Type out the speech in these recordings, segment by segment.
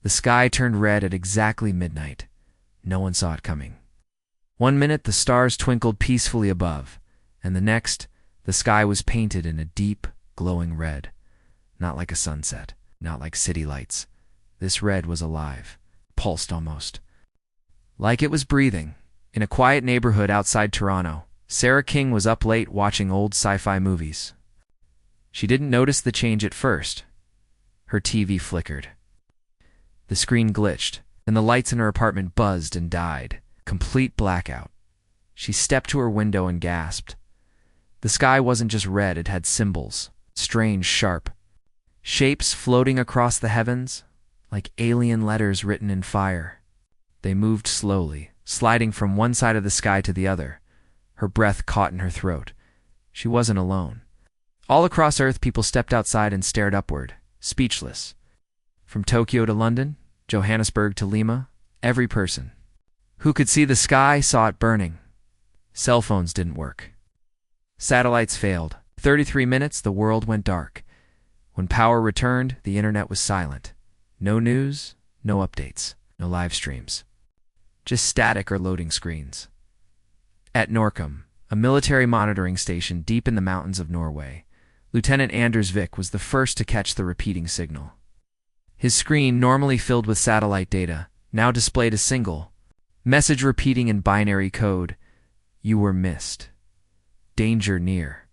The sky turned red at exactly midnight. No one saw it coming. 1 minute the stars twinkled peacefully above, and the next, the sky was painted in a deep, glowing red. Not like a sunset, not like city lights. This red was alive, pulsed almost. Like it was breathing. In a quiet neighborhood outside Toronto, Sarah King was up late watching old sci-fi movies. She didn't notice the change at first. Her TV flickered. The screen glitched, and the lights in her apartment buzzed and died. Complete blackout. She stepped to her window and gasped. The sky wasn't just red, it had symbols, strange, sharp shapes floating across the heavens, like alien letters written in fire. They moved slowly, sliding from one side of the sky to the other. Her breath caught in her throat. She wasn't alone. All across Earth, people stepped outside and stared upward, speechless. From Tokyo to London, Johannesburg to Lima, every person who could see the sky saw it burning. Cell phones didn't work. Satellites failed. 33 minutes, the world went dark. When power returned, the internet was silent. No news, no updates, no live streams. Just static or loading screens. At Norcom, a military monitoring station deep in the mountains of Norway, Lieutenant Anders Vik was the first to catch the repeating signal. His screen, normally filled with satellite data, now displayed a single message repeating in binary code: "You were missed. Danger near."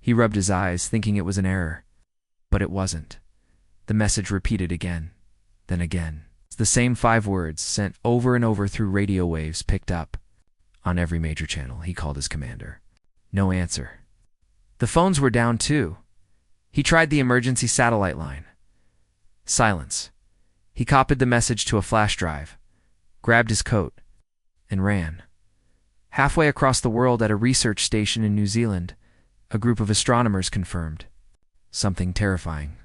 He rubbed his eyes, thinking it was an error. But it wasn't. The message repeated again, then again. It's the same 5 words, sent over and over through radio waves picked up. On every major channel, he called his commander. No answer. The phones were down too. He tried the emergency satellite line. Silence. He copied the message to a flash drive, grabbed his coat, and ran. Halfway across the world at a research station in New Zealand, a group of astronomers confirmed something terrifying.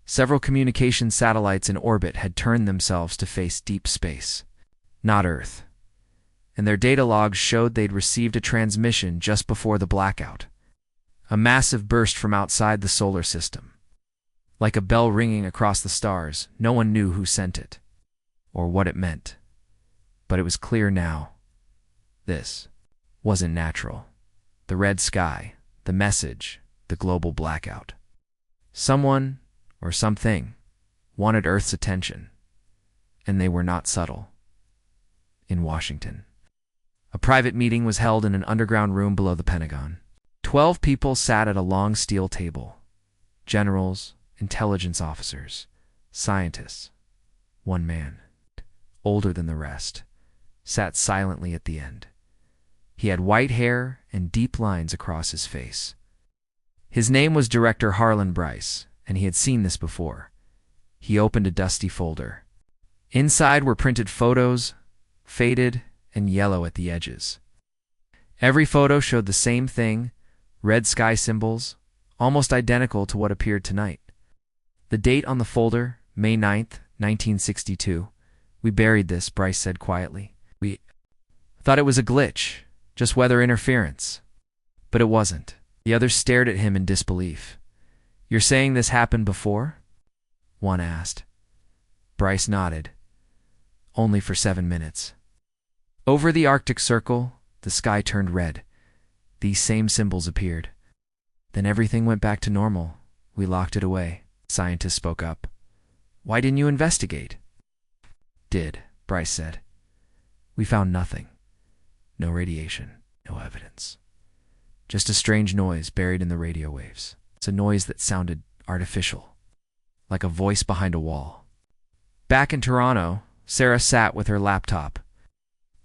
Several communication satellites in orbit had turned themselves to face deep space, not Earth. And their data logs showed they'd received a transmission just before the blackout. A massive burst from outside the solar system. Like a bell ringing across the stars, no one knew who sent it, or what it meant. But it was clear now. This wasn't natural. The red sky, the message, the global blackout. Someone, or something, wanted Earth's attention, and they were not subtle. In Washington, a private meeting was held in an underground room below the Pentagon. 12 people sat at a long steel table. Generals, intelligence officers, scientists. One man, older than the rest, sat silently at the end. He had white hair and deep lines across his face. His name was Director Harlan Bryce, and he had seen this before. He opened a dusty folder. Inside were printed photos, faded and yellow at the edges. Every photo showed the same thing, red sky symbols, almost identical to what appeared tonight. The date on the folder, May 9th, 1962. "We buried this," Bryce said quietly. "We thought it was a glitch, just weather interference." But it wasn't. The others stared at him in disbelief. "You're saying this happened before?" one asked. Bryce nodded. "Only for 7 minutes." Over the Arctic Circle, the sky turned red. These same symbols appeared. Then everything went back to normal. "We locked it away," scientists spoke up. "Why didn't you investigate?" "Did," Bryce said. "We found nothing. No radiation, no evidence. Just a strange noise buried in the radio waves. It's a noise that sounded artificial, like a voice behind a wall." Back in Toronto, Sarah sat with her laptop.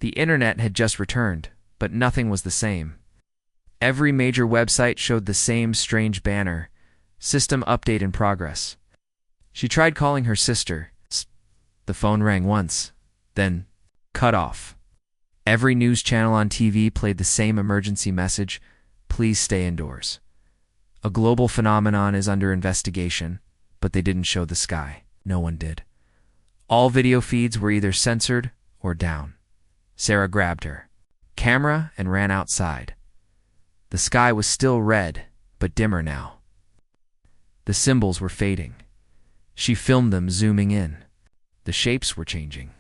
The internet had just returned, but nothing was the same. Every major website showed the same strange banner, "System update in progress." She tried calling her sister. The phone rang once, then cut off. Every news channel on TV played the same emergency message: "Please stay indoors. A global phenomenon is under investigation," but they didn't show the sky. No one did. All video feeds were either censored or down. Sarah grabbed her camera and ran outside. The sky was still red, but dimmer now. The symbols were fading. She filmed them zooming in. The shapes were changing.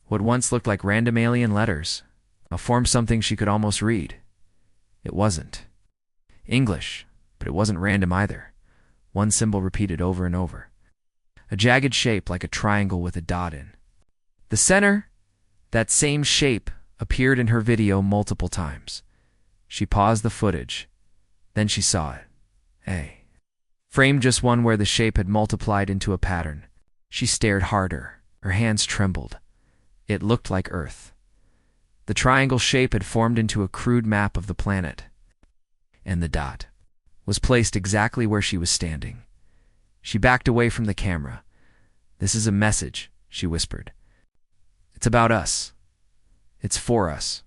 What once looked like random alien letters now formed something she could almost read. It wasn't English, but it wasn't random either. One symbol repeated over and over. A jagged shape like a triangle with a dot in the center. That same shape appeared in her video multiple times. She paused the footage. Then she saw it. A frame just one where the shape had multiplied into a pattern. She stared harder. Her hands trembled. It looked like Earth. The triangle shape had formed into a crude map of the planet. And the dot was placed exactly where she was standing. She backed away from the camera. "This is a message," she whispered. "It's about us. It's for us."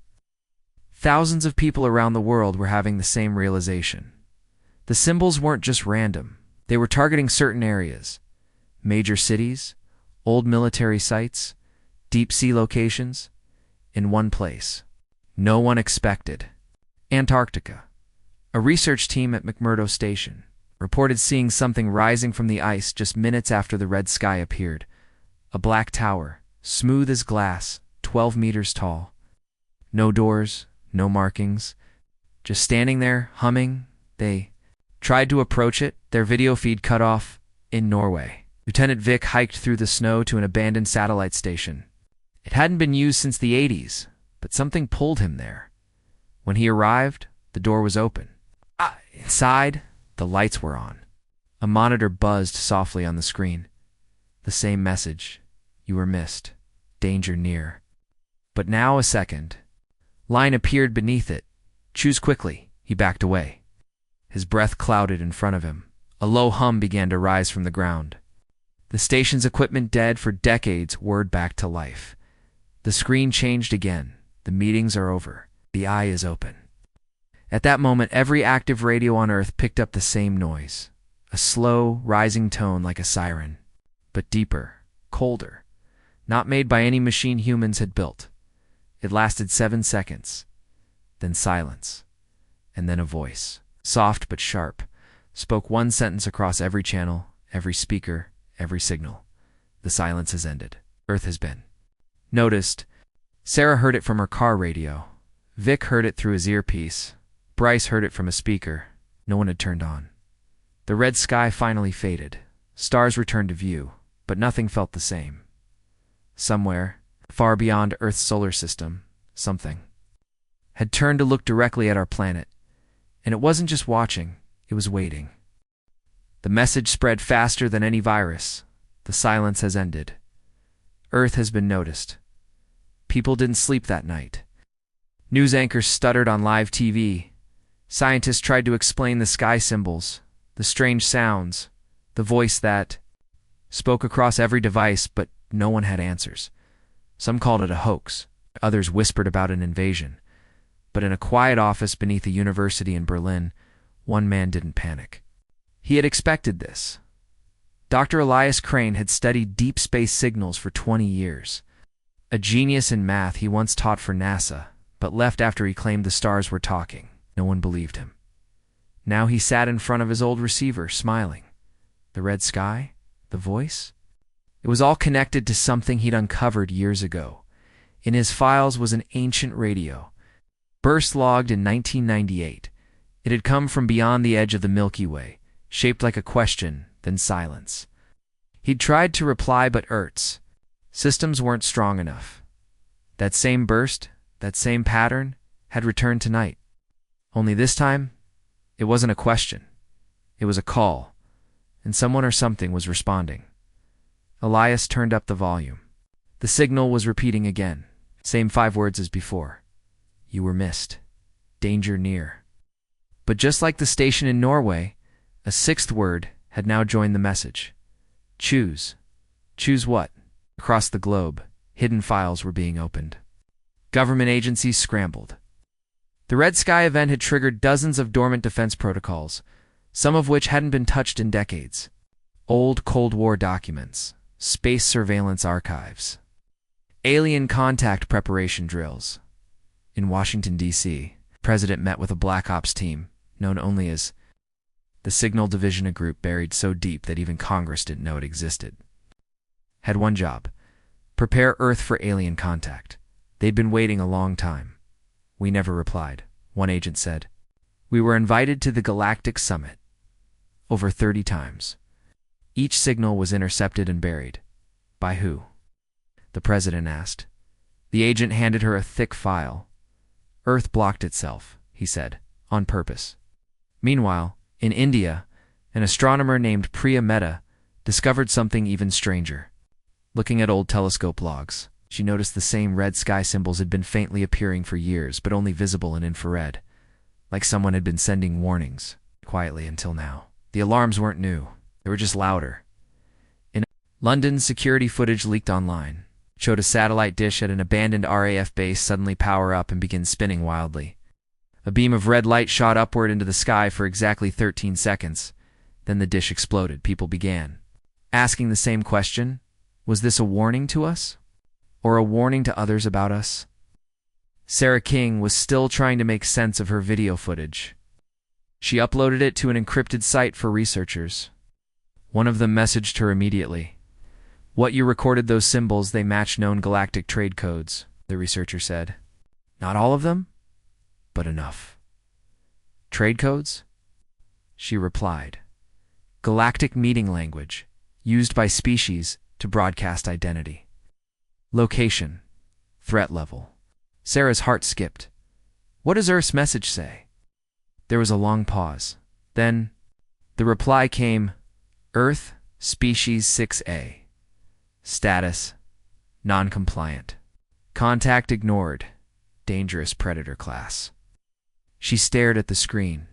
Thousands of people around the world were having the same realization. The symbols weren't just random. They were targeting certain areas. Major cities, old military sites, deep-sea locations, in one place. No one expected. Antarctica. A research team at McMurdo Station reported seeing something rising from the ice just minutes after the red sky appeared. A black tower, smooth as glass, 12 meters tall. No doors, no markings, just standing there, humming. They tried to approach it, their video feed cut off. In Norway, Lieutenant Vic hiked through the snow to an abandoned satellite station. It hadn't been used since the 80s, but something pulled him there. When he arrived, the door was open. Inside, the lights were on. A monitor buzzed softly on the screen. The same message. You were missed. Danger near. But now a second line appeared beneath it. Choose quickly. He backed away. His breath clouded in front of him. A low hum began to rise from the ground. The station's equipment dead for decades whirred back to life. The screen changed again. The meetings are over. The eye is open. At that moment, every active radio on Earth picked up the same noise. A slow, rising tone like a siren, but deeper, colder, not made by any machine humans had built. It lasted 7 seconds, then silence, and then a voice, soft but sharp, spoke one sentence across every channel, every speaker, every signal. The silence has ended. Earth has been noticed. Sarah heard it from her car radio. Vic heard it through his earpiece. Bryce heard it from a speaker no one had turned on. The red sky finally faded. Stars returned to view, but nothing felt the same. Somewhere, far beyond Earth's solar system, something had turned to look directly at our planet. And it wasn't just watching, it was waiting. The message spread faster than any virus. The silence has ended. Earth has been noticed. People didn't sleep that night. News anchors stuttered on live TV. Scientists tried to explain the sky symbols, the strange sounds, the voice that spoke across every device, but no one had answers. Some called it a hoax. Others whispered about an invasion. But in a quiet office beneath a university in Berlin, one man didn't panic. He had expected this. Dr. Elias Crane had studied deep space signals for 20 years. A genius in math, he once taught for NASA, but left after he claimed the stars were talking. No one believed him. Now he sat in front of his old receiver, smiling. The red sky? The voice? It was all connected to something he'd uncovered years ago. In his files was an ancient radio, burst logged in 1998. It had come from beyond the edge of the Milky Way, shaped like a question, then silence. He'd tried to reply, but Earth's systems weren't strong enough. That same burst, that same pattern, had returned tonight. Only this time, it wasn't a question. It was a call, and someone or something was responding. Elias turned up the volume. The signal was repeating again, same 5 words as before. You were missed. Danger near. But just like the station in Norway, a 6th word had now joined the message. Choose. Choose what? Across the globe, hidden files were being opened. Government agencies scrambled. The Red Sky event had triggered dozens of dormant defense protocols, some of which hadn't been touched in decades. Old Cold War documents, space surveillance archives, alien contact preparation drills. In Washington, D.C., the president met with a Black Ops team, known only as the Signal Division, a group buried so deep that even Congress didn't know it existed. Had one job: Prepare Earth for alien contact. They'd been waiting a long time. We never replied, one agent said. We were invited to the Galactic Summit. Over 30 times. Each signal was intercepted and buried. By who? The president asked. The agent handed her a thick file. Earth blocked itself, he said, on purpose. Meanwhile, in India, an astronomer named Priya Mehta discovered something even stranger. Looking at old telescope logs, she noticed the same red sky symbols had been faintly appearing for years, but only visible in infrared, like someone had been sending warnings, quietly until now. The alarms weren't new, they were just louder. In London, security footage leaked online, showed a satellite dish at an abandoned RAF base suddenly power up and begin spinning wildly. A beam of red light shot upward into the sky for exactly 13 seconds. Then the dish exploded. People began asking the same question. Was this a warning to us? Or a warning to others about us? Sarah King was still trying to make sense of her video footage. She uploaded it to an encrypted site for researchers. One of them messaged her immediately. What you recorded, those symbols, they match known galactic trade codes, the researcher said. Not all of them, but enough. Trade codes? She replied. Galactic meeting language, used by species to broadcast identity. Location. Threat level. Sarah's heart skipped. What does Earth's message say? There was a long pause. Then, the reply came, Earth, Species 6A. Status, non-compliant. Contact ignored. Dangerous predator class. She stared at the screen.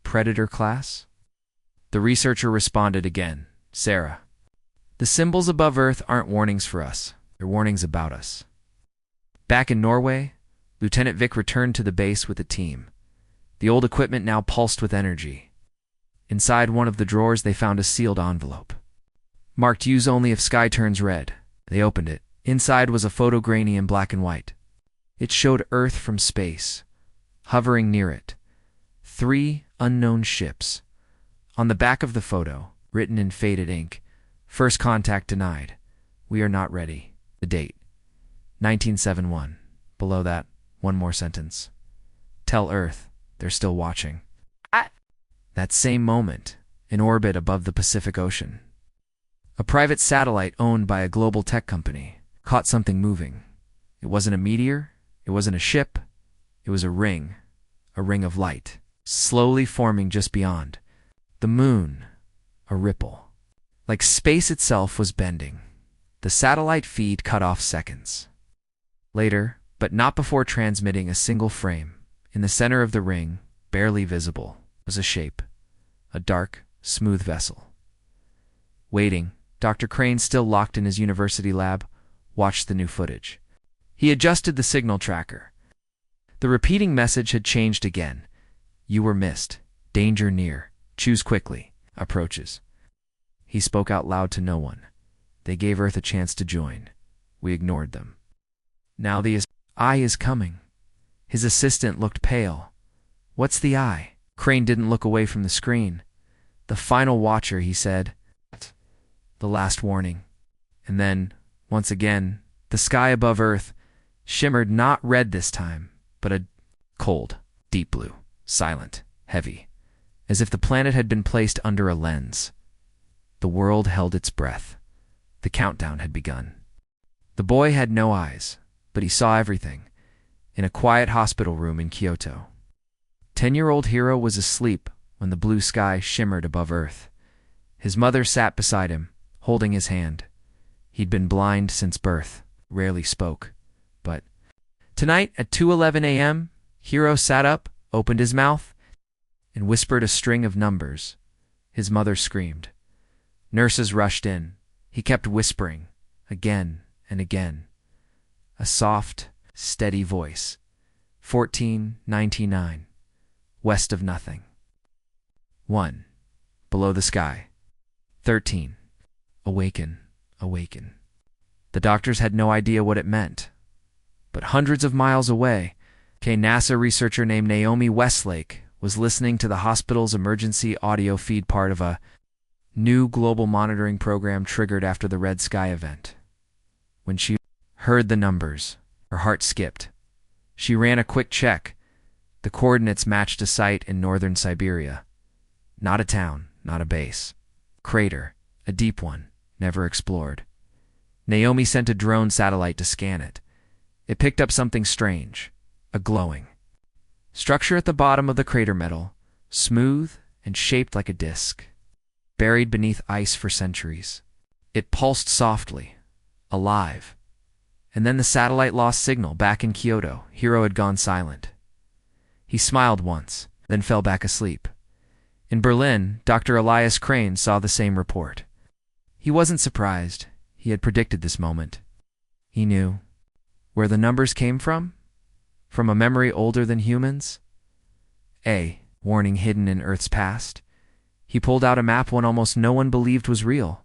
Predator class? The researcher responded again. Sarah, the symbols above Earth aren't warnings for us. They're warnings about us. Back in Norway, Lieutenant Vic returned to the base with a team. The old equipment now pulsed with energy. Inside one of the drawers, they found a sealed envelope. Marked use only if sky turns red. They opened it. Inside was a photo grainy in black and white. It showed Earth from space. Hovering near it, 3 unknown ships. On the back of the photo, written in faded ink, first contact denied. We are not ready. The date, 1971. Below that, one more sentence. Tell Earth they're still watching. That same moment, in orbit above the Pacific Ocean, a private satellite owned by a global tech company caught something moving. It wasn't a meteor, it wasn't a ship, it was a ring of light, slowly forming just beyond. The moon, a ripple. Like space itself was bending. The satellite feed cut off seconds. Later, but not before transmitting a single frame, in the center of the ring, barely visible, was a shape. A dark, smooth vessel. Waiting, Dr. Crane, still locked in his university lab, watched the new footage. He adjusted the signal tracker. The repeating message had changed again. You were missed. Danger near. Choose quickly. Approaches. He spoke out loud to no one. They gave Earth a chance to join. We ignored them. Now the eye is coming. His assistant looked pale. What's the eye? Crane didn't look away from the screen. The final watcher, he said. The last warning. And then, once again, the sky above Earth shimmered, not red this time, but a cold, deep blue, silent, heavy, as if the planet had been placed under a lens. The world held its breath. The countdown had begun. The boy had no eyes, but he saw everything, in a quiet hospital room in Kyoto. 10-year-old Hiro was asleep when the blue sky shimmered above Earth. His mother sat beside him, holding his hand. He'd been blind since birth, rarely spoke, but tonight at 2:11 a.m., Hiro sat up, opened his mouth, and whispered a string of numbers. His mother screamed. Nurses rushed in. He kept whispering, again and again. A soft, steady voice. 1499. West of nothing. 1. Below the sky. 13. Awaken, awaken. The doctors had no idea what it meant. But hundreds of miles away, a NASA researcher named Naomi Westlake was listening to the hospital's emergency audio feed, part of a new global monitoring program triggered after the Red Sky event. When she heard the numbers, her heart skipped. She ran a quick check. The coordinates matched a site in northern Siberia. Not a town, not a base. Crater, a deep one, never explored. Naomi sent a drone satellite to scan it. It picked up something strange, a glowing structure at the bottom of the crater metal, smooth and shaped like a disc, buried beneath ice for centuries. It pulsed softly, alive. And then the satellite lost signal. Back in Kyoto, Hiro had gone silent. He smiled once, then fell back asleep. In Berlin, Dr. Elias Crane saw the same report. He wasn't surprised. He had predicted this moment. He knew. Where the numbers came from? From a memory older than humans? A warning hidden in Earth's past. He pulled out a map almost no one believed was real.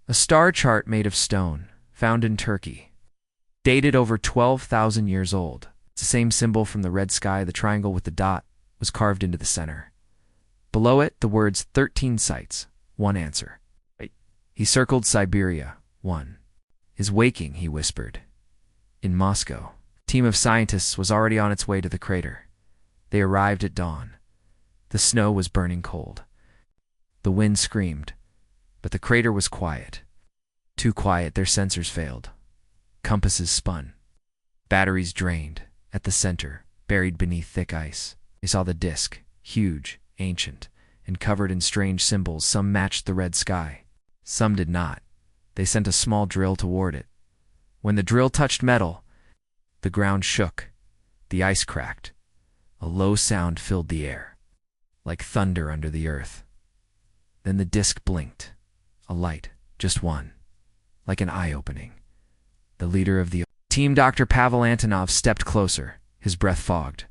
A star chart made of stone, found in Turkey. Dated over 12,000 years old. It's the same symbol from the red sky. The triangle with the dot was carved into the center. Below it, the words 13 sites, 1 answer. He circled Siberia, 1. Is waking, he whispered. In Moscow, a team of scientists was already on its way to the crater. They arrived at dawn. The snow was burning cold. The wind screamed, but the crater was quiet. Too quiet, their sensors failed. Compasses spun. Batteries drained. At the center, buried beneath thick ice, they saw the disk, huge, ancient, and covered in strange symbols. Some matched the red sky. Some did not. They sent a small drill toward it. When the drill touched metal, the ground shook. The ice cracked. A low sound filled the air, like thunder under the earth. Then the disk blinked. A light, just one, like an eye-opening. The leader of the team, Dr. Pavel Antonov, stepped closer, his breath fogged.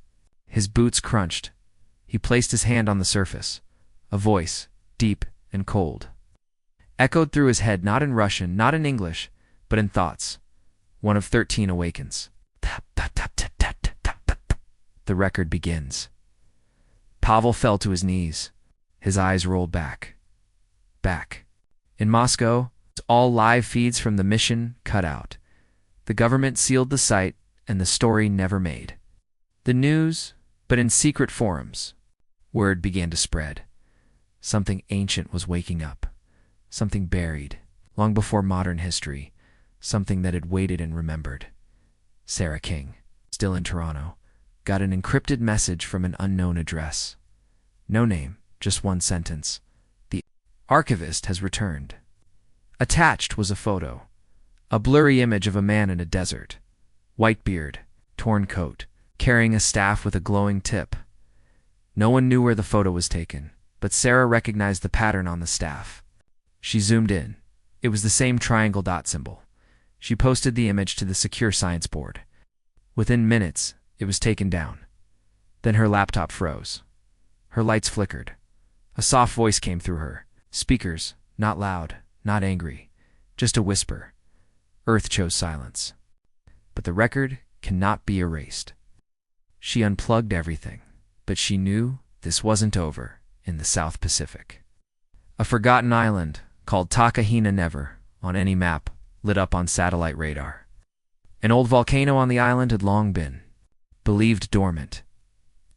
His boots crunched. He placed his hand on the surface. A voice, deep and cold, echoed through his head, not in Russian, not in English, but in thoughts. One of 13 awakens. The record begins. Pavel fell to his knees. His eyes rolled back. Back. In Moscow, all live feeds from the mission cut out. The government sealed the site, and the story never made. The news, but in secret forums. Word began to spread. Something ancient was waking up. Something buried, long before modern history. Something that had waited and remembered. Sarah King, still in Toronto, got an encrypted message from an unknown address. No name, just one sentence. The archivist has returned. Attached was a photo. A blurry image of a man in a desert. White beard, torn coat, carrying a staff with a glowing tip. No one knew where the photo was taken, but Sarah recognized the pattern on the staff. She zoomed in. It was the same triangle dot symbol. She posted the image to the secure science board. Within minutes, it was taken down. Then her laptop froze. Her lights flickered. A soft voice came through her. Speakers, not loud, not angry, just a whisper. Earth chose silence. But the record cannot be erased. She unplugged everything, but she knew this wasn't over in the South Pacific. A forgotten island called Takahina, never, on any map, lit up on satellite radar. An old volcano on the island had long been believed dormant.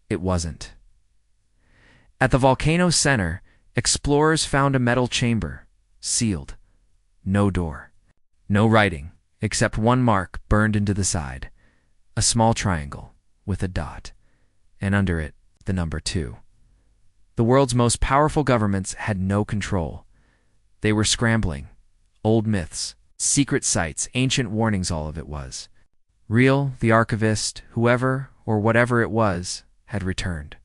It wasn't. At the volcano's center, explorers found a metal chamber, sealed. No door. No writing, except one mark burned into the side. A small triangle with a dot, and under it, the number 2. The world's most powerful governments had no control. They were scrambling. Old myths, secret sites, ancient warnings, all of it was real. The archivist, whoever or whatever it was, had returned.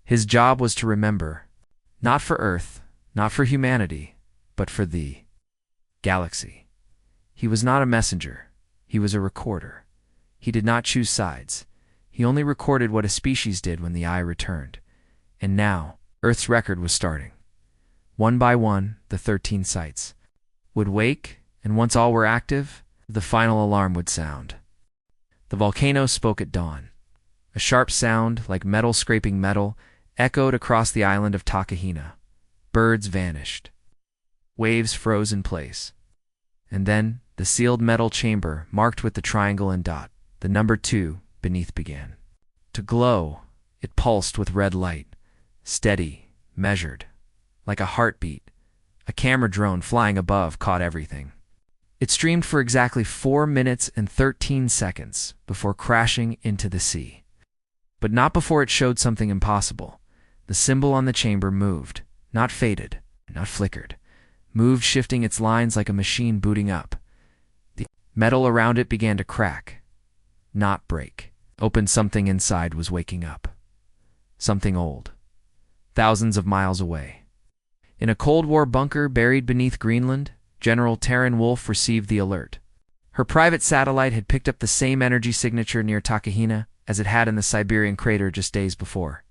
His job was to remember, not for Earth, not for humanity, but for the galaxy. He was not a messenger. He was a recorder. He did not choose sides. He only recorded what a species did when the eye returned. And now, Earth's record was starting. One by one, the 13 sites would wake, and once all were active, the final alarm would sound. The volcano spoke at dawn. A sharp sound, like metal scraping metal, echoed across the island of Takahina. Birds vanished. Waves froze in place. And then the sealed metal chamber marked with the triangle and dot, the number 2, beneath began to glow. It pulsed with red light, steady, measured, like a heartbeat. A camera drone flying above caught everything. It streamed for exactly 4 minutes and 13 seconds before crashing into the sea. But not before it showed something impossible. The symbol on the chamber moved, not faded, not flickered, moved, shifting its lines like a machine booting up. The metal around it began to crack, not break. Something inside was waking up. Something old, thousands of miles away. In a Cold War bunker buried beneath Greenland, General Taryn Wolfe received the alert. Her private satellite had picked up the same energy signature near Takahina as it had in the Siberian crater just days before.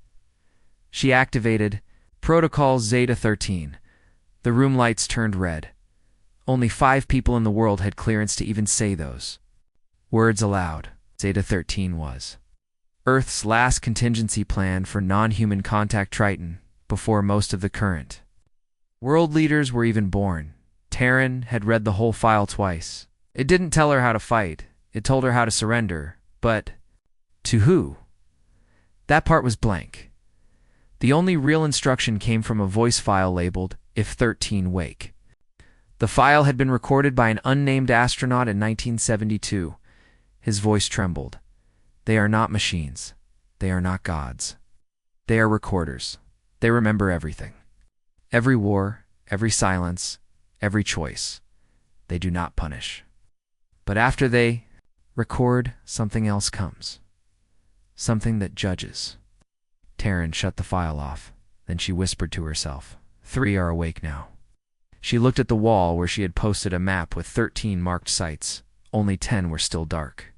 She activated Protocol Zeta-13. The room lights turned red. Only 5 people in the world had clearance to even say those words aloud. Zeta-13 was Earth's last contingency plan for non-human contact Triton before most of the current world leaders were even born. Taryn had read the whole file twice. It didn't tell her how to fight. It told her how to surrender. But to who? That part was blank. The only real instruction came from a voice file labeled If-13 Wake. The file had been recorded by an unnamed astronaut in 1972. His voice trembled. They are not machines. They are not gods. They are recorders. They remember everything. Every war, every silence, every choice. They do not punish. But after they record, something else comes. Something that judges. Taryn shut the file off. Then she whispered to herself, 3 are awake now. She looked at the wall where she had posted a map with 13 marked sites. Only 10 were still dark.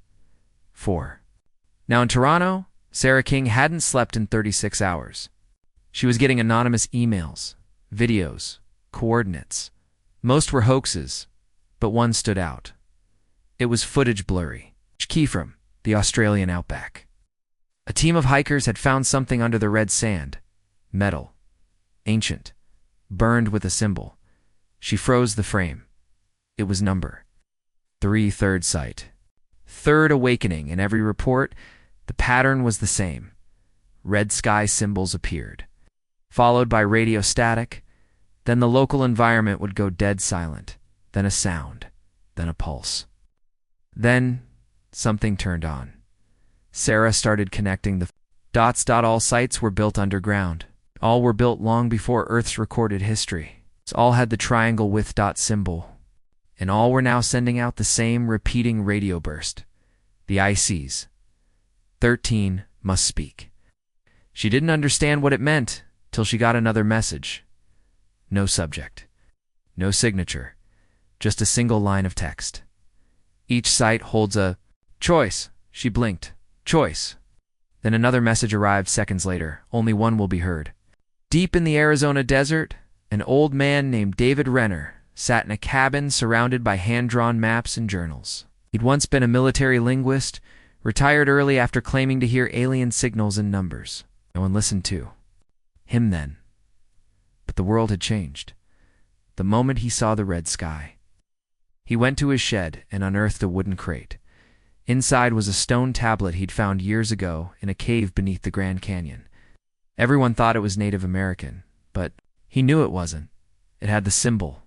4. Now in Toronto, Sarah King hadn't slept in 36 hours. She was getting anonymous emails, videos, coordinates. Most were hoaxes, but one stood out. It was footage blurry. Key from the Australian outback. A team of hikers had found something under the red sand. Metal. Ancient. Burned with a symbol. She froze the frame. It was number 3, third site. Third awakening. In every report, the pattern was the same. Red sky symbols appeared, followed by radio static. Then the local environment would go dead silent. Then a sound. Then a pulse. Then something turned on. Sarah started connecting the dots. All sites were built underground. All were built long before Earth's recorded history. All had the triangle with dot symbol. And all were now sending out the same repeating radio burst. The ICs. 13 must speak. She didn't understand what it meant till she got another message. No subject. No signature. Just a single line of text. Each site holds a choice. She blinked. Choice. Then another message arrived seconds later. Only one will be heard. Deep in the Arizona desert, an old man named David Renner sat in a cabin surrounded by hand-drawn maps and journals. He'd once been a military linguist, retired early after claiming to hear alien signals and numbers. No one listened to him then. But the world had changed. The moment he saw the red sky. He went to his shed and unearthed a wooden crate. Inside was a stone tablet he'd found years ago in a cave beneath the Grand Canyon. Everyone thought it was Native American, but he knew it wasn't. It had the symbol,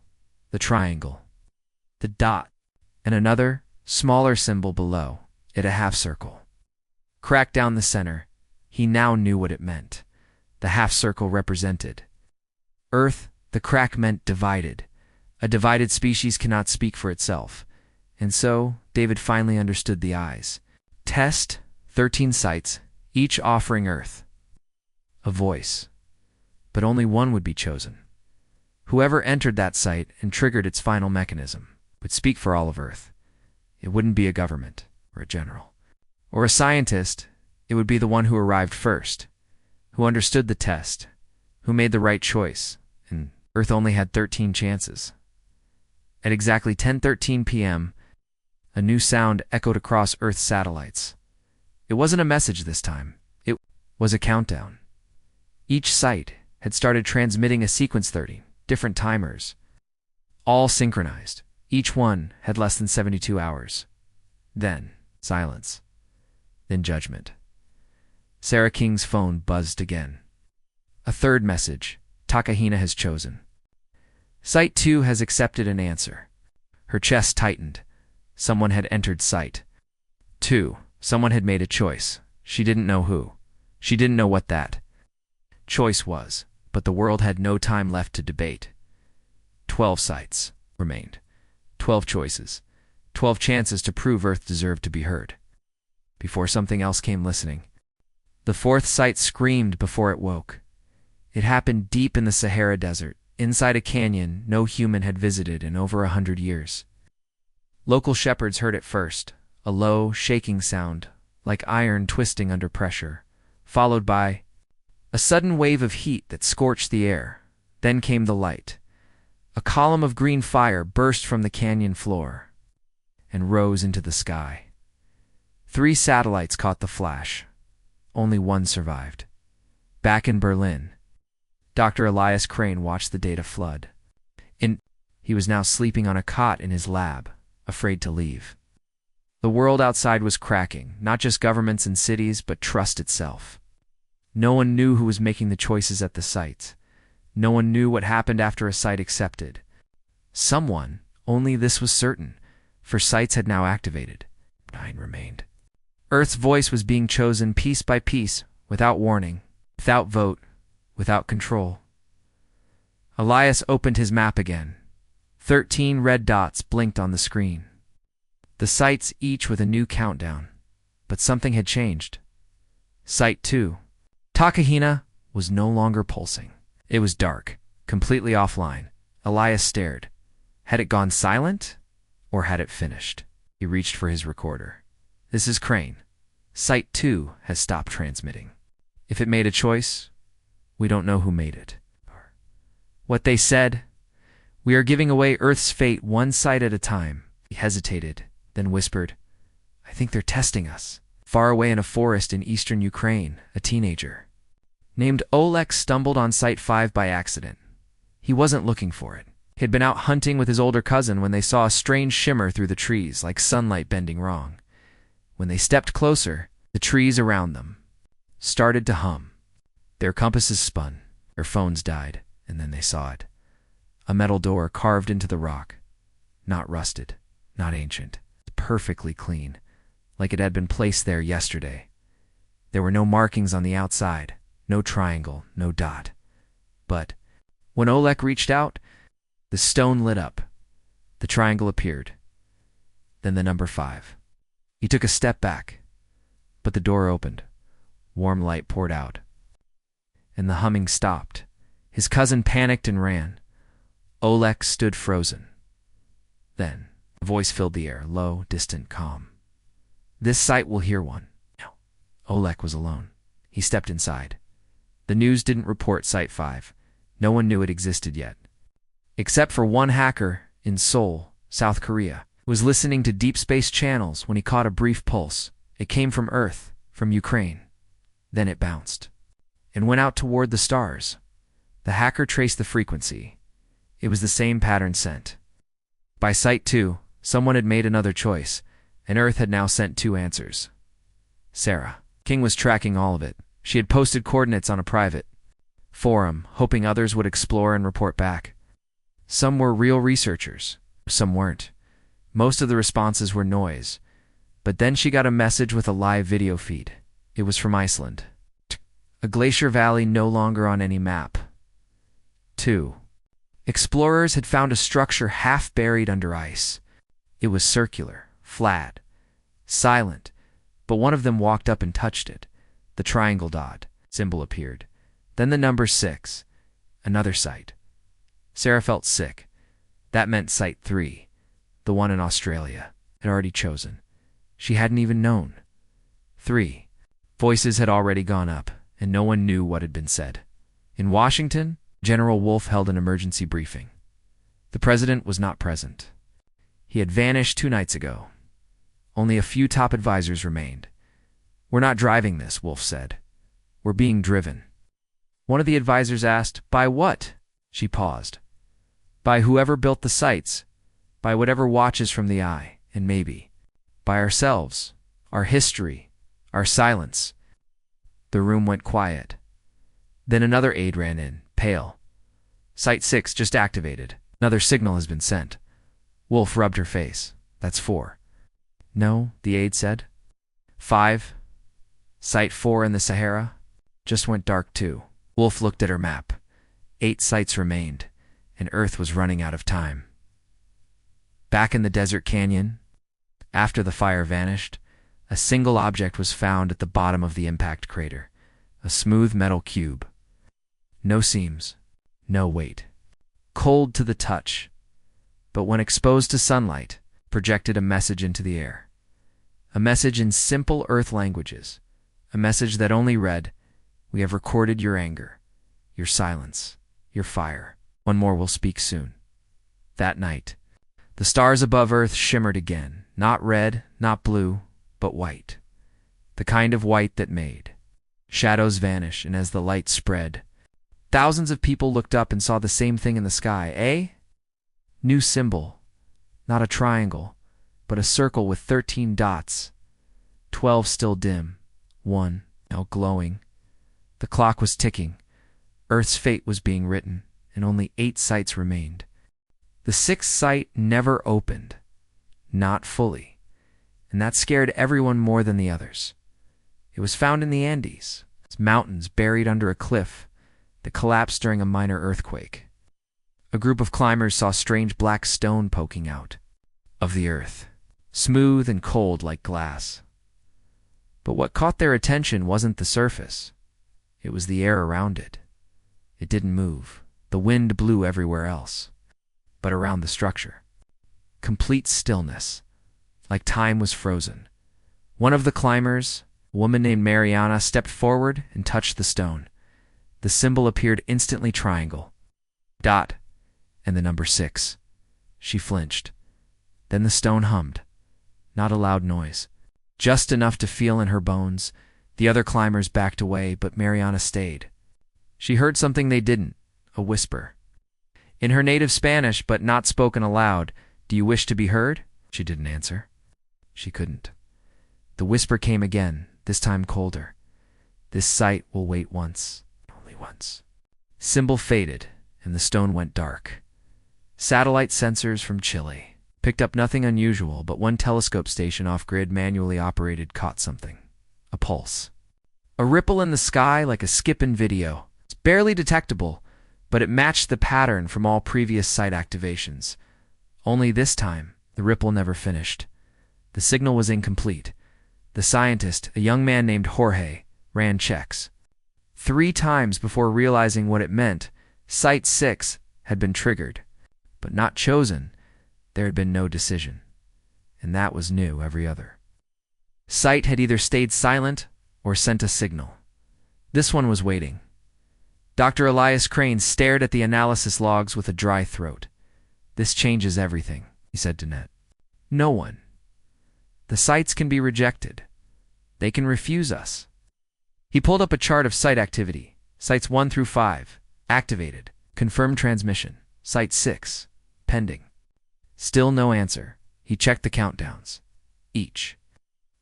the triangle, the dot, and another, smaller symbol below it, a half circle. Cracked down the center, he now knew what it meant. The half circle represented Earth. The crack meant divided. A divided species cannot speak for itself. And so, David finally understood the eyes. Test, 13 sites, each offering Earth a voice. But only one would be chosen. Whoever entered that site and triggered its final mechanism would speak for all of Earth. It wouldn't be a government, or a general, or a scientist. It would be the one who arrived first, who understood the test, who made the right choice, and Earth only had 13 chances. At exactly 10:13 p.m., a new sound echoed across Earth's satellites. It wasn't a message this time. It was a countdown. Each site had started transmitting a sequence 30, different timers, all synchronized. Each one had less than 72 hours. Then, silence. Then judgment. Sarah King's phone buzzed again. A third message. Takahina has chosen. Site 2 has accepted an answer. Her chest tightened. Someone had entered Site 2. Someone had made a choice. She didn't know who. She didn't know what that choice was, but the world had no time left to debate. 12 sites remained. 12 choices. 12 chances to prove Earth deserved to be heard. Before something else came listening. The fourth site screamed before it woke. It happened deep in the Sahara Desert, inside a canyon no human had visited in over 100 years. Local shepherds heard it first, a low, shaking sound, like iron twisting under pressure, followed by a sudden wave of heat that scorched the air. Then came the light. A column of green fire burst from the canyon floor and rose into the sky. 3 satellites caught the flash. Only one survived. Back in Berlin, Dr. Elias Crane watched the data flood. He was now sleeping on a cot in his lab, afraid to leave. The world outside was cracking, not just governments and cities, but trust itself. No one knew who was making the choices at the sites. No one knew what happened after a site accepted. Someone, only this was certain, for sites had now activated. 9 remained. Earth's voice was being chosen piece by piece, without warning, without vote, without control. Elias opened his map again. 13 red dots blinked on the screen. The sites each with a new countdown. But something had changed. Site 2. Takahina was no longer pulsing. It was dark, completely offline. Elias stared. Had it gone silent? Or had it finished? He reached for his recorder. This is Crane. Site 2 has stopped transmitting. If it made a choice, we don't know who made it. What they said, we are giving away Earth's fate one site at a time. He hesitated, then whispered, I think they're testing us. Far away in a forest in eastern Ukraine, a teenager named Oleg stumbled on Site 5 by accident. He wasn't looking for it. He had been out hunting with his older cousin when they saw a strange shimmer through the trees, like sunlight bending wrong. When they stepped closer, the trees around them started to hum. Their compasses spun, their phones died, and then they saw it. A metal door carved into the rock. Not rusted, not ancient, perfectly clean, like it had been placed there yesterday. There were no markings on the outside, no triangle, no dot. But when Oleg reached out, the stone lit up. The triangle appeared. Then the number 5. He took a step back, but the door opened. Warm light poured out. And the humming stopped. His cousin panicked and ran. Oleg stood frozen. Then a voice filled the air, low, distant, calm. This site will hear one. No. Oleg was alone. He stepped inside. The news didn't report Site 5. No one knew it existed yet. Except for one hacker in Seoul, South Korea, who was listening to deep space channels when he caught a brief pulse. It came from Earth, from Ukraine. Then it bounced and went out toward the stars. The hacker traced the frequency. It was the same pattern sent. By Site 2, someone had made another choice, and Earth had now sent 2 answers. Sarah King was tracking all of it. She had posted coordinates on a private forum, hoping others would explore and report back. Some were real researchers, some weren't. Most of the responses were noise. But then she got a message with a live video feed. It was from Iceland. A glacier valley no longer on any map. 2. Explorers had found a structure half buried under ice. It was circular, flat, silent, but one of them walked up and touched it. The triangle dot symbol appeared. Then the number 6, another site. Sarah felt sick. That meant Site 3, the one in Australia, had already chosen. She hadn't even known. 3. Voices had already gone up, and no one knew what had been said. In Washington, General Wolf held an emergency briefing. The president was not present. He had vanished 2 nights ago. Only a few top advisors remained. We're not driving this, Wolf said. We're being driven. One of the advisors asked, by what? She paused. By whoever built the sites. by whatever watches from the eye, and maybe by ourselves, our history, our silence. The room went quiet. Then another aide ran in, pale. Site 6 just activated. Another signal has been sent. Wolf rubbed her face. That's 4. No, the aide said. 5. Site 4 in the Sahara just went dark too. Wolf looked at her map. 8 sites remained, and Earth was running out of time. Back in the desert canyon, after the fire vanished, a single object was found at the bottom of the impact crater. A smooth metal cube. No seams, no weight. Cold to the touch, but when exposed to sunlight, projected a message into the air. A message in simple Earth languages. A message that only read, "We have recorded your anger, your silence, your fire. One more will speak soon." That night, the stars above Earth shimmered again, not red, not blue, but white. The kind of white that made shadows vanish, and as the light spread, thousands of people looked up and saw the same thing in the sky. New symbol. Not a triangle, but a circle with 13 dots. 12 still dim, 1 now glowing. The clock was ticking. Earth's fate was being written, and only 8 sites remained. The 6th site never opened. Not fully. And that scared everyone more than the others. It was found in the Andes, mountains buried under a cliff that collapsed during a minor earthquake. A group of climbers saw strange black stone poking out of the earth, smooth and cold like glass. But what caught their attention wasn't the surface. It was the air around it. It didn't move. The wind blew everywhere else, but around the structure. Complete stillness, like time was frozen. One of the climbers, a woman named Mariana, stepped forward and touched the stone. The symbol appeared instantly: triangle, dot, and the number 6. She flinched. Then the stone hummed. Not a loud noise, just enough to feel in her bones. The other climbers backed away, but Mariana stayed. She heard something they didn't, a whisper. In her native Spanish, but not spoken aloud. "Do you wish to be heard?" She didn't answer. She couldn't. The whisper came again, this time colder. "This site will wait once, only once." Symbol faded, and the stone went dark. Satellite sensors from Chile picked up nothing unusual, but one telescope station off-grid, manually operated, caught something. A pulse. A ripple in the sky like a skip in video. It's barely detectable, but it matched the pattern from all previous site activations. Only this time, the ripple never finished. The signal was incomplete. The scientist, a young man named Jorge, ran checks. 3 times before realizing what it meant. Site 6 had been triggered, but not chosen. There had been no decision, and that was new every other. Site had either stayed silent or sent a signal. This one was waiting. Dr. Elias Crane stared at the analysis logs with a dry throat. "This changes everything," he said to Net. "No one. The sites can be rejected. They can refuse us." He pulled up a chart of site activity. Sites 1 through 5, activated. Confirmed transmission. Site 6, pending. Still no answer. He checked the countdowns. Each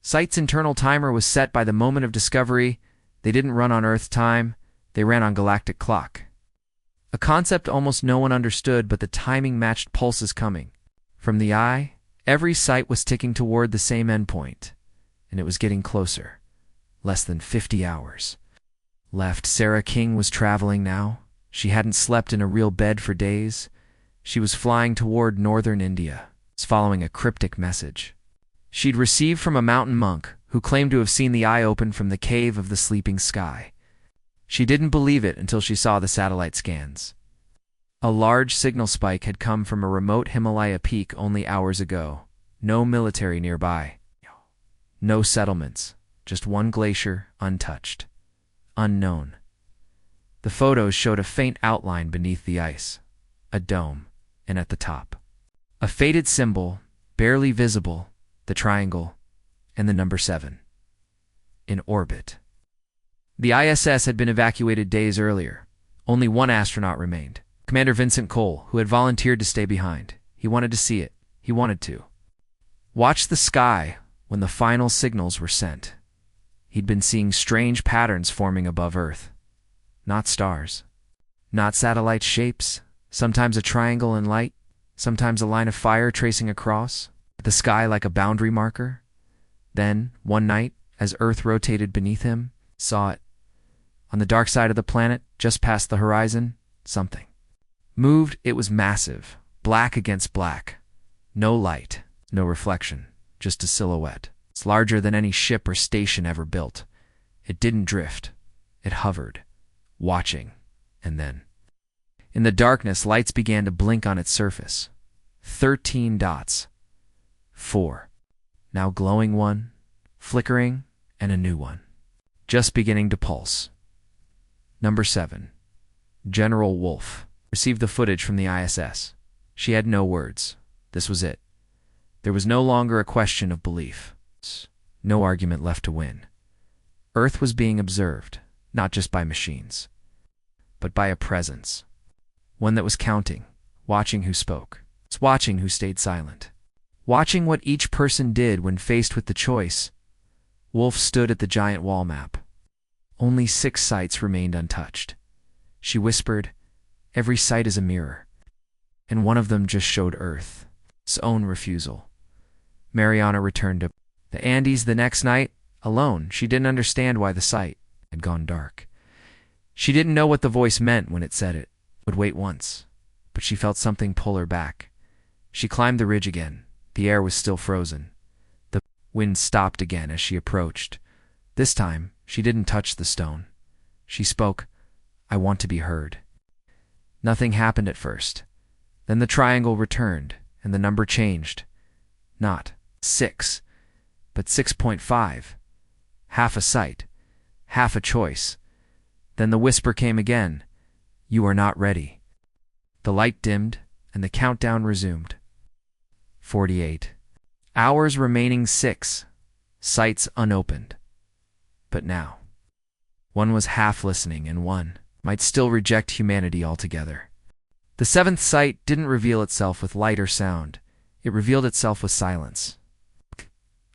site's internal timer was set by the moment of discovery. They didn't run on Earth time. They ran on galactic clock. A concept almost no one understood, but the timing matched pulses coming. From the eye, every site was ticking toward the same endpoint, and it was getting closer. Less than 50 hours left. Sarah King was traveling now. She hadn't slept in a real bed for days. She was flying toward northern India, following a cryptic message she'd received from a mountain monk who claimed to have seen the eye open from the cave of the sleeping sky. She didn't believe it until she saw the satellite scans. A large signal spike had come from a remote Himalaya peak only hours ago. No military nearby. No settlements. Just one glacier, untouched. Unknown. The photos showed a faint outline beneath the ice. A dome. And at the top, a faded symbol, barely visible, the triangle, and the number 7. In orbit. The ISS had been evacuated days earlier. Only one astronaut remained. Commander Vincent Cole, who had volunteered to stay behind. He wanted to see it. He wanted to watch the sky when the final signals were sent. He'd been seeing strange patterns forming above Earth. Not stars. Not satellite shapes. Sometimes a triangle in light. Sometimes a line of fire tracing across the sky like a boundary marker. Then, one night, as Earth rotated beneath him, saw it. On the dark side of the planet, just past the horizon, something moved. It was massive, black against black. No light, no reflection, just a silhouette. It's larger than any ship or station ever built. It didn't drift. It hovered, watching, and then, in the darkness, lights began to blink on its surface. 13 dots. 4. Now glowing one, flickering, and a new one, just beginning to pulse. Number 7. General Wolf received the footage from the ISS. She had no words. This was it. There was no longer a question of belief. No argument left to win. Earth was being observed, not just by machines, but by a presence. One that was counting, watching who spoke, watching who stayed silent, watching what each person did when faced with the choice. Wolf stood at the giant wall map. Only 6 sites remained untouched. She whispered, "Every site is a mirror." And one of them just showed Earth's own refusal. Mariana returned to the Andes the next night, alone. She didn't understand why the site had gone dark. She didn't know what the voice meant when it said it. Would wait once, but she felt something pull her back. She climbed the ridge again. The air was still frozen. The wind stopped again as she approached. This time, she didn't touch the stone. She spoke, "I want to be heard." Nothing happened at first. Then the triangle returned, and the number changed. Not 6, but 6.5. Half a site, half a choice. Then the whisper came again, "You are not ready." The light dimmed, and the countdown resumed. 48. Hours remaining 6. Sites unopened. But now, one was half listening and one might still reject humanity altogether. The 7th site didn't reveal itself with light or sound. It revealed itself with silence.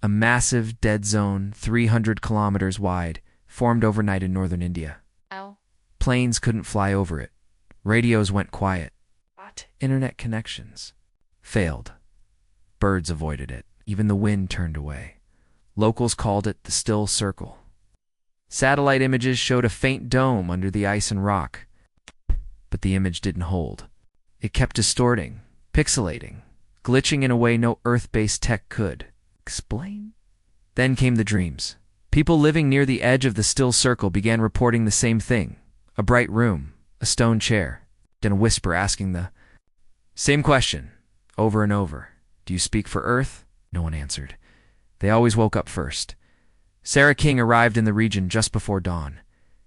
A massive dead zone 300 kilometers wide formed overnight in northern India. Ow. Planes couldn't fly over it. Radios went quiet. Internet connections failed. Birds avoided it. Even the wind turned away. Locals called it the Still Circle. Satellite images showed a faint dome under the ice and rock. But the image didn't hold. It kept distorting, pixelating, glitching in a way no Earth-based tech could explain. Then came the dreams. People living near the edge of the Still Circle began reporting the same thing. A bright room, a stone chair, and a whisper asking the same question, over and over. "Do you speak for Earth?" No one answered. They always woke up first. Sarah King arrived in the region just before dawn.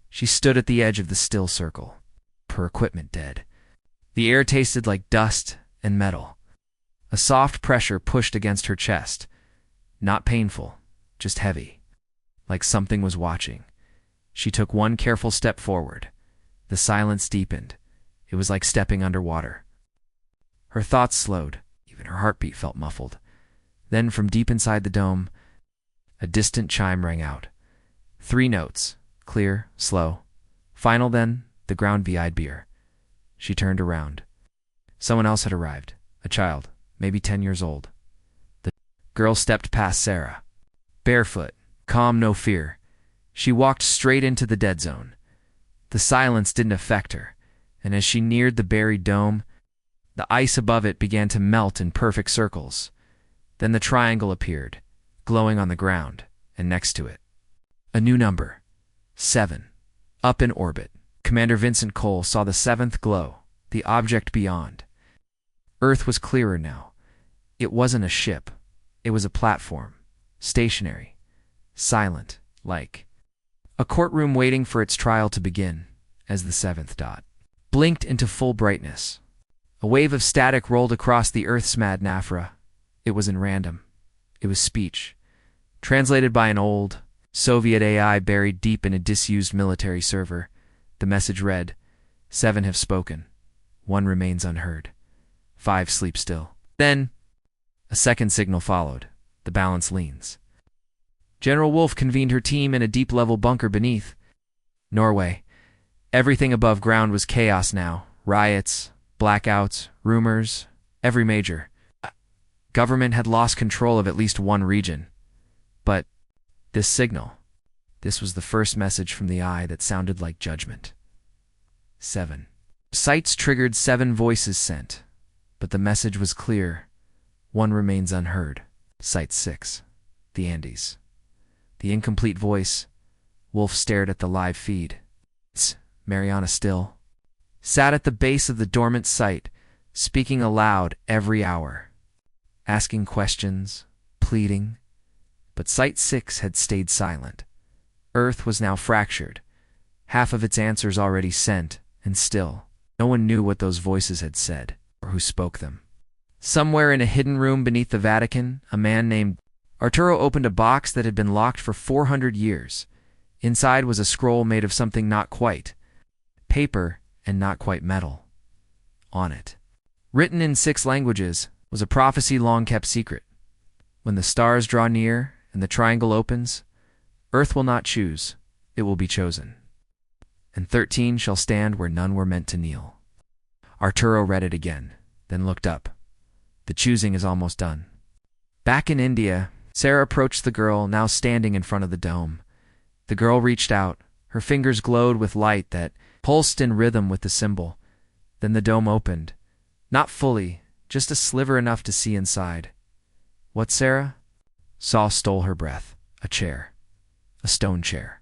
She stood at the edge of the Still Circle, her equipment dead. The air tasted like dust and metal. A soft pressure pushed against her chest. Not painful, just heavy, like something was watching. She took one careful step forward. The silence deepened. It was like stepping underwater. Her thoughts slowed. Even her heartbeat felt muffled. Then from deep inside the dome, a distant chime rang out. 3 notes, clear, slow. Final then, the ground VI'd beer. She turned around. Someone else had arrived. A child, maybe 10 years old. The girl stepped past Sarah. Barefoot, calm, no fear. She walked straight into the dead zone. The silence didn't affect her, and as she neared the buried dome, the ice above it began to melt in perfect circles. Then the triangle appeared, glowing on the ground, and next to it, a new number, 7, up in orbit. Commander Vincent Cole saw the 7th glow, the object beyond. Earth was clearer now. It wasn't a ship. It was a platform, stationary, silent, like a courtroom waiting for its trial to begin, as the 7th dot blinked into full brightness. A wave of static rolled across the Earth's mad nafra. It was in random. It was speech, translated by an old Soviet AI buried deep in a disused military server. The message read, 7 have spoken. 1 remains unheard. 5 sleep still. Then, A second signal followed. The balance leans. General Wolf convened her team in a deep-level bunker beneath Norway. Everything above ground was chaos now. Riots, blackouts, rumors, every major. Government had lost control of at least one region. But this signal, this was the first message from the eye that sounded like judgment. 7. Sights triggered 7 voices sent, but the message was clear. One remains unheard. Sight 6. The Andes. The incomplete voice. Wolf stared at the live feed. Mariana still sat at the base of the dormant sight, speaking aloud every hour, asking questions, pleading. But Sight 6 had stayed silent. Earth was now fractured, half of its answers already sent, and still, no one knew what those voices had said, or who spoke them. Somewhere in a hidden room beneath the Vatican, a man named Arturo opened a box that had been locked for 400 years. Inside was a scroll made of something not quite paper and not quite metal. On it, written in 6 languages, was a prophecy long kept secret. When the stars draw near and the triangle opens, Earth will not choose, it will be chosen. And 13 shall stand where none were meant to kneel. Arturo read it again, then looked up. The choosing is almost done. Back in India, Sarah approached the girl, now standing in front of the dome. The girl reached out. Her fingers glowed with light that pulsed in rhythm with the symbol. Then the dome opened. Not fully, just a sliver enough to see inside. What, Sarah? Saw stole her breath. A chair. A stone chair.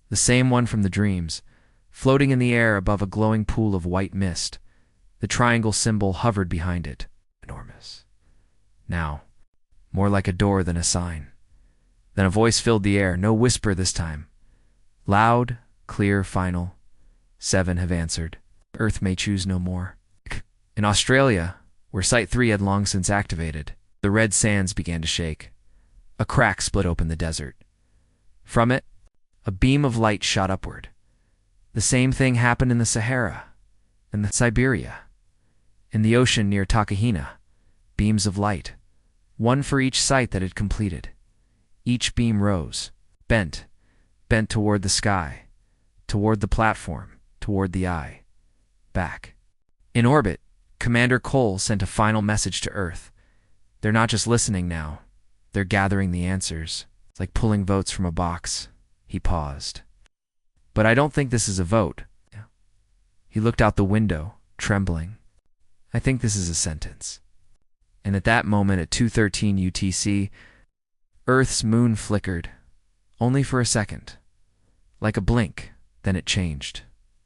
The same one from the dreams, floating in the air above a glowing pool of white mist. The triangle symbol hovered behind it. Enormous. Now, more like a door than a sign. Then a voice filled the air, no whisper this time. Loud, clear, final. 7 have answered. Earth may choose no more. In Australia, where Sight 3 had long since activated, the red sands began to shake. A crack split open the desert. From it, a beam of light shot upward. The same thing happened in the Sahara, in the Siberia, in the ocean near Takahina. Beams of light, one for each sight that had completed. Each beam rose, bent toward the sky, toward the platform, toward the eye, back. In orbit, Commander Cole sent a final message to Earth. They're not just listening now, they're gathering the answers. It's like pulling votes from a box. He paused. But I don't think this is a vote. He looked out the window, trembling. I think this is a sentence. And at that moment at 2:13 UTC, Earth's moon flickered, only for a second. Like a blink, then it changed.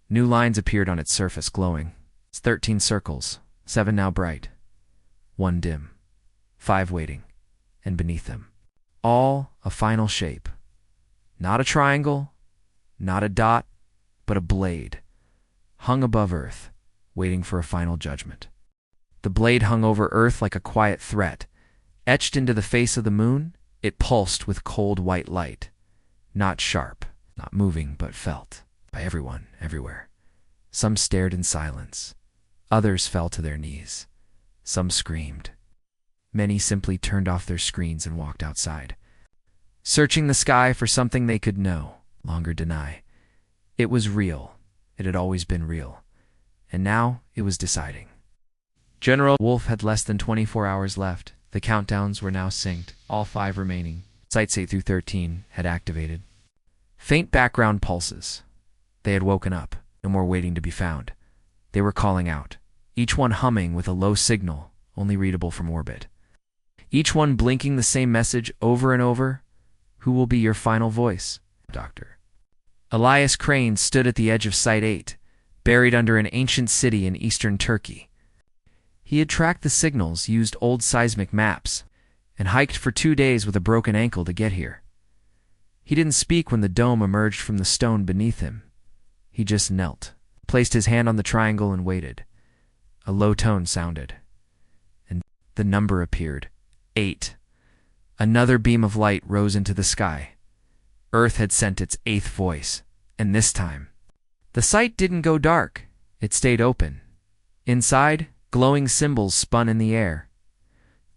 New lines appeared on its surface, glowing. It's 13 circles, 7 now bright, 1 dim, 5 waiting, and beneath them, all a final shape. Not a triangle, not a dot, but a blade, hung above Earth, waiting for a final judgment. The blade hung over Earth like a quiet threat. Etched into the face of the moon, it pulsed with cold white light. Not sharp, not moving, but felt by everyone, everywhere. Some stared in silence. Others fell to their knees. Some screamed. Many simply turned off their screens and walked outside, searching the sky for something they could no longer deny. It was real. It had always been real. And now it was deciding. General Wolf had less than 24 hours left. The countdowns were now synced, all 5 remaining. Sights 8 through 13 had activated. Faint background pulses. They had woken up, no more waiting to be found. They were calling out, each one humming with a low signal, only readable from orbit. Each one blinking the same message over and over. Who will be your final voice, Doctor? Elias Crane stood at the edge of Site 8, buried under an ancient city in eastern Turkey. He had tracked the signals, used old seismic maps, and hiked for 2 days with a broken ankle to get here. He didn't speak when the dome emerged from the stone beneath him. He just knelt, placed his hand on the triangle and waited. A low tone sounded, and the number appeared. 8. Another beam of light rose into the sky. Earth had sent its 8th voice, and this time, the sight didn't go dark. It stayed open. Inside, glowing symbols spun in the air.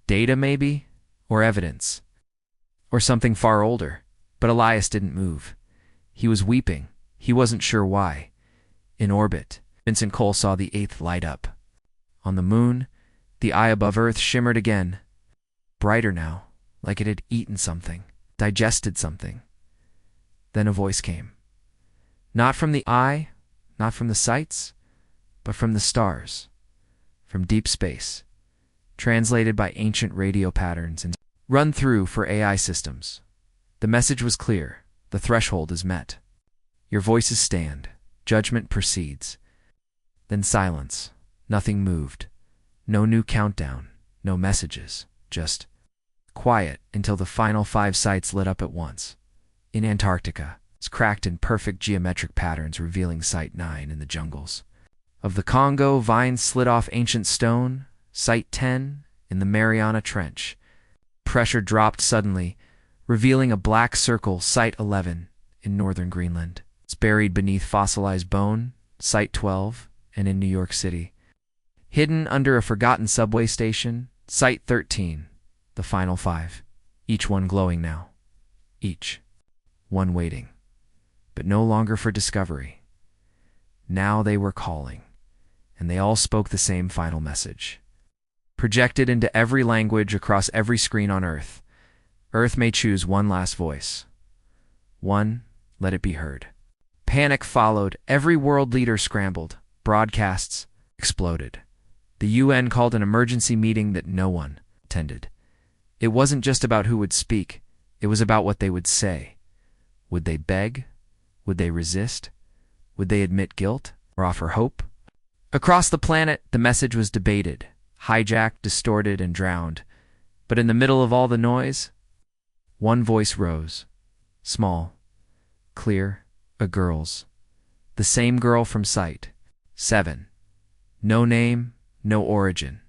Data, maybe? Or evidence? Or something far older? But Elias didn't move. He was weeping. He wasn't sure why. In orbit, Vincent Cole saw the eighth light up. On the moon, the eye above Earth shimmered again. Brighter now, like it had eaten something, digested something. Then a voice came. Not from the eye, not from the sights, but from the stars, from deep space, translated by ancient radio patterns and run through for AI systems. The message was clear. The threshold is met. Your voices stand. Judgment proceeds. Then silence. Nothing moved. No new countdown. No messages. Just quiet until the final 5 sites lit up at once. In Antarctica, it's cracked in perfect geometric patterns revealing Site 9 in the jungles. Of the Congo, vines slid off ancient stone. Site 10 in the Mariana Trench. Pressure dropped suddenly, revealing a black circle, Site 11 in northern Greenland. It's buried beneath fossilized bone, Site 12, and in New York City. Hidden under a forgotten subway station, Site 13, the final 5, each one glowing now. Each one waiting, but no longer for discovery. Now they were calling, and they all spoke the same final message. Projected into every language across every screen on Earth, Earth may choose one last voice. One, let it be heard. Panic followed. Every world leader scrambled. Broadcasts exploded. The UN called an emergency meeting that no one attended. It wasn't just about who would speak. It was about what they would say. Would they beg? Would they resist? Would they admit guilt or offer hope? Across the planet, the message was debated, hijacked, distorted, and drowned. But in the middle of all the noise, one voice rose. Small, clear, a girl's. The same girl from Site 7. No name, no origin.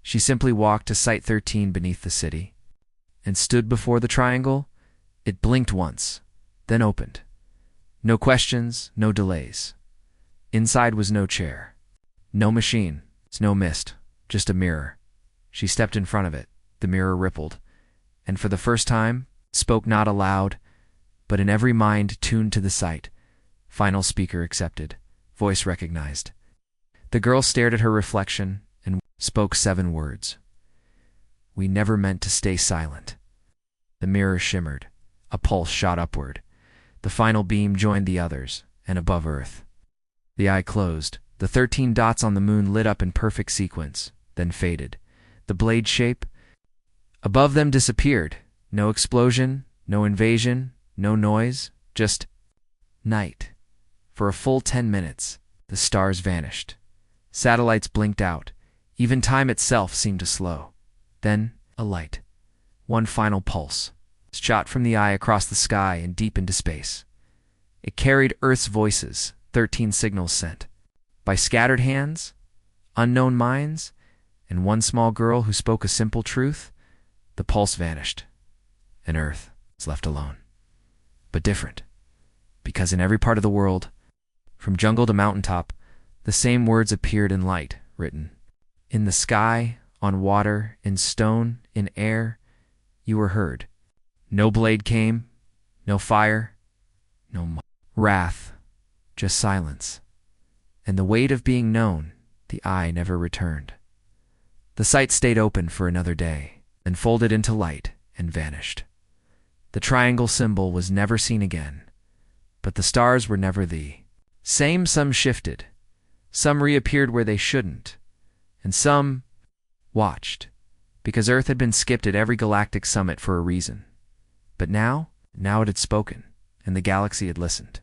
She simply walked to Site 13 beneath the city and stood before the triangle. It blinked once, then opened. No questions, no delays. Inside was no chair, no machine, no mist, just a mirror. She stepped in front of it. The mirror rippled, and for the first time, spoke not aloud, but in every mind tuned to the site. Final speaker accepted. Voice recognized. The girl stared at her reflection and spoke 7 words. We never meant to stay silent. The mirror shimmered. A pulse shot upward. The final beam joined the others, and above Earth. The eye closed. The 13 dots on the moon lit up in perfect sequence, then faded. The blade shape above them disappeared. No explosion, no invasion, no noise, just night. For a full 10 minutes, the stars vanished. Satellites blinked out. Even time itself seemed to slow. Then, a light. One final pulse, shot from the eye across the sky and deep into space. It carried Earth's voices, 13 signals sent. By scattered hands, unknown minds, and one small girl who spoke a simple truth, the pulse vanished, and Earth was left alone. But different, because in every part of the world, from jungle to mountaintop, the same words appeared in light, written. In the sky, on water, in stone, in air, you were heard. No blade came, no fire, no wrath, just silence. And the weight of being known, the eye never returned. The site stayed open for another day, then folded into light and vanished. The triangle symbol was never seen again, but the stars were never the same. Some shifted, some reappeared where they shouldn't, and some watched, because Earth had been skipped at every galactic summit for a reason. But now it had spoken, and the galaxy had listened.